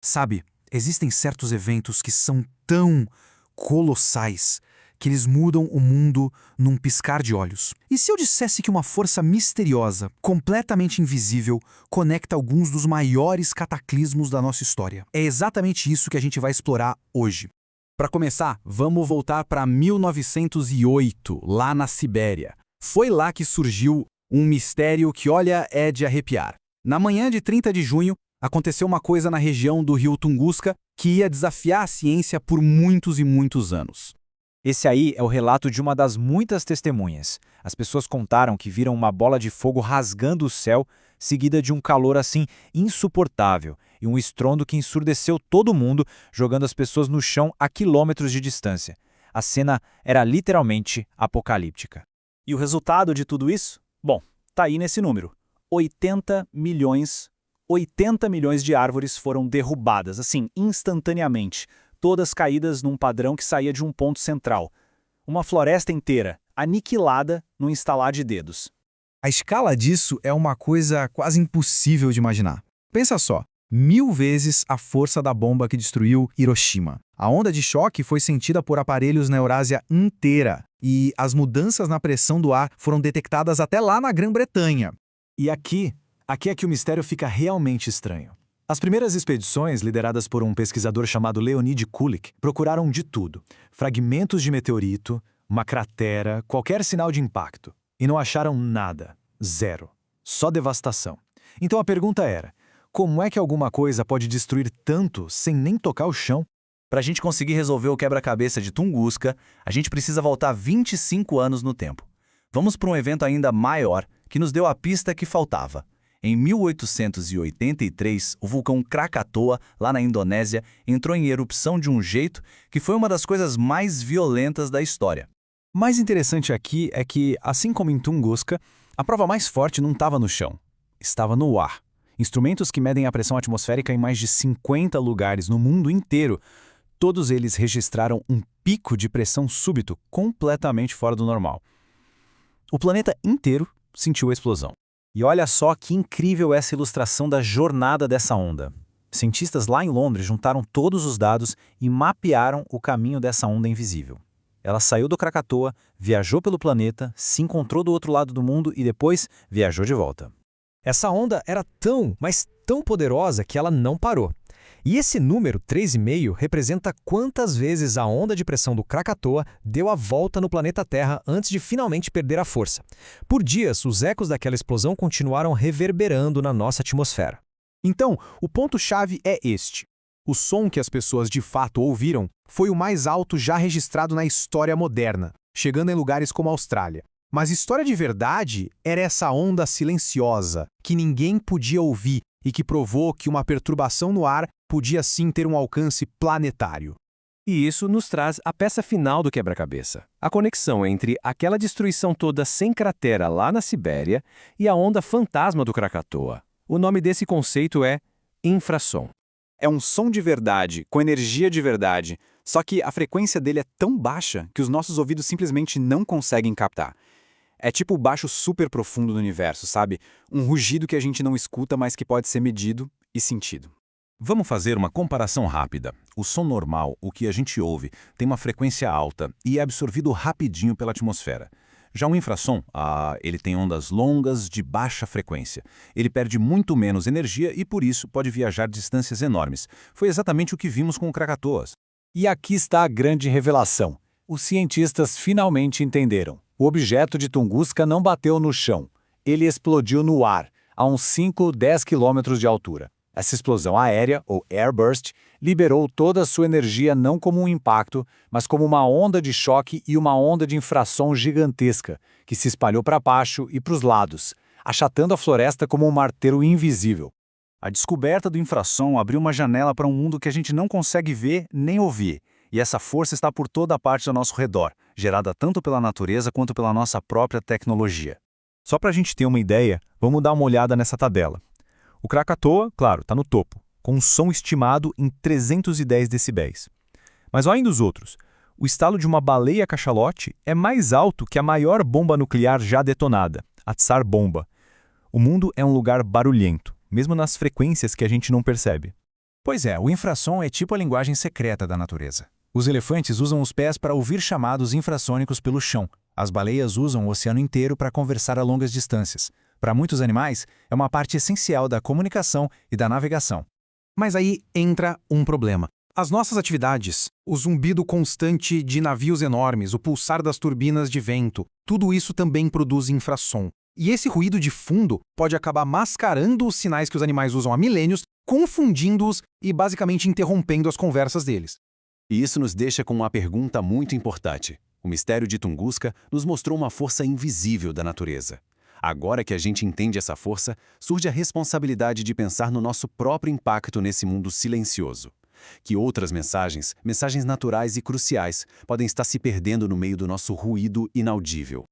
Sabe, existem certos eventos que são tão colossais que eles mudam o mundo num piscar de olhos. E se eu dissesse que uma força misteriosa, completamente invisível, conecta alguns dos maiores cataclismos da nossa história? É exatamente isso que a gente vai explorar hoje. Para começar, vamos voltar para 1908, lá na Sibéria. Foi lá que surgiu um mistério que, olha, é de arrepiar. Na manhã de 30 de junho, aconteceu uma coisa na região do rio Tunguska que ia desafiar a ciência por muitos e muitos anos. Esse aí é o relato de uma das muitas testemunhas. As pessoas contaram que viram uma bola de fogo rasgando o céu, seguida de um calor assim insuportável e um estrondo que ensurdeceu todo mundo, jogando as pessoas no chão a quilômetros de distância. A cena era literalmente apocalíptica. E o resultado de tudo isso? Bom, tá aí nesse número. 80 milhões de árvores foram derrubadas, assim, instantaneamente, todas caídas num padrão que saía de um ponto central. Uma floresta inteira, aniquilada no instalar de dedos. A escala disso é uma coisa quase impossível de imaginar. Pensa só, 1000 vezes a força da bomba que destruiu Hiroshima. A onda de choque foi sentida por aparelhos na Eurásia inteira, e as mudanças na pressão do ar foram detectadas até lá na Grã-Bretanha. E aqui é que o mistério fica realmente estranho. As primeiras expedições, lideradas por um pesquisador chamado Leonid Kulik, procuraram de tudo. Fragmentos de meteorito, uma cratera, qualquer sinal de impacto. E não acharam nada. Zero. Só devastação. Então a pergunta era, como é que alguma coisa pode destruir tanto sem nem tocar o chão? Para a gente conseguir resolver o quebra-cabeça de Tunguska, a gente precisa voltar 25 anos no tempo. Vamos para um evento ainda maior que nos deu a pista que faltava. Em 1883, o vulcão Krakatoa, lá na Indonésia, entrou em erupção de um jeito que foi uma das coisas mais violentas da história. Mais interessante aqui é que, assim como em Tunguska, a prova mais forte não estava no chão, estava no ar. Instrumentos que medem a pressão atmosférica em mais de 50 lugares no mundo inteiro, todos eles registraram um pico de pressão súbito completamente fora do normal. O planeta inteiro sentiu a explosão. E olha só que incrível essa ilustração da jornada dessa onda. Cientistas lá em Londres juntaram todos os dados e mapearam o caminho dessa onda invisível. Ela saiu do Krakatoa, viajou pelo planeta, se encontrou do outro lado do mundo e depois viajou de volta. Essa onda era tão, mas tão poderosa que ela não parou. E esse número 3,5 representa quantas vezes a onda de pressão do Krakatoa deu a volta no planeta Terra antes de finalmente perder a força. Por dias, os ecos daquela explosão continuaram reverberando na nossa atmosfera. Então, o ponto-chave é este. O som que as pessoas de fato ouviram foi o mais alto já registrado na história moderna, chegando em lugares como a Austrália. Mas história de verdade era essa onda silenciosa, que ninguém podia ouvir e que provou que uma perturbação no ar podia sim ter um alcance planetário. E isso nos traz a peça final do quebra-cabeça. A conexão entre aquela destruição toda sem cratera lá na Sibéria e a onda fantasma do Krakatoa. O nome desse conceito é infrassom. É um som de verdade, com energia de verdade, só que a frequência dele é tão baixa que os nossos ouvidos simplesmente não conseguem captar. É tipo o baixo super profundo do universo, sabe? Um rugido que a gente não escuta, mas que pode ser medido e sentido. Vamos fazer uma comparação rápida. O som normal, o que a gente ouve, tem uma frequência alta e é absorvido rapidinho pela atmosfera. Já o infrassom, ele tem ondas longas de baixa frequência. Ele perde muito menos energia e, por isso, pode viajar distâncias enormes. Foi exatamente o que vimos com o Krakatoas. E aqui está a grande revelação. Os cientistas finalmente entenderam. O objeto de Tunguska não bateu no chão. Ele explodiu no ar, a uns 5, 10 quilômetros de altura. Essa explosão aérea, ou airburst, liberou toda a sua energia não como um impacto, mas como uma onda de choque e uma onda de infrassom gigantesca, que se espalhou para baixo e para os lados, achatando a floresta como um martelo invisível. A descoberta do infrassom abriu uma janela para um mundo que a gente não consegue ver nem ouvir, e essa força está por toda a parte ao nosso redor, gerada tanto pela natureza quanto pela nossa própria tecnologia. Só para a gente ter uma ideia, vamos dar uma olhada nessa tabela. O Krakatoa, claro, está no topo, com um som estimado em 310 decibéis. Mas olhem dos outros. O estalo de uma baleia-cachalote é mais alto que a maior bomba nuclear já detonada, a Tsar Bomba. O mundo é um lugar barulhento, mesmo nas frequências que a gente não percebe. Pois é, o infrassom é tipo a linguagem secreta da natureza. Os elefantes usam os pés para ouvir chamados infrassônicos pelo chão. As baleias usam o oceano inteiro para conversar a longas distâncias. Para muitos animais, é uma parte essencial da comunicação e da navegação. Mas aí entra um problema. As nossas atividades, o zumbido constante de navios enormes, o pulsar das turbinas de vento, tudo isso também produz infrassom. E esse ruído de fundo pode acabar mascarando os sinais que os animais usam há milênios, confundindo-os e basicamente interrompendo as conversas deles. E isso nos deixa com uma pergunta muito importante. O mistério de Tunguska nos mostrou uma força invisível da natureza. Agora que a gente entende essa força, surge a responsabilidade de pensar no nosso próprio impacto nesse mundo silencioso. Que outras mensagens naturais e cruciais, podem estar se perdendo no meio do nosso ruído inaudível.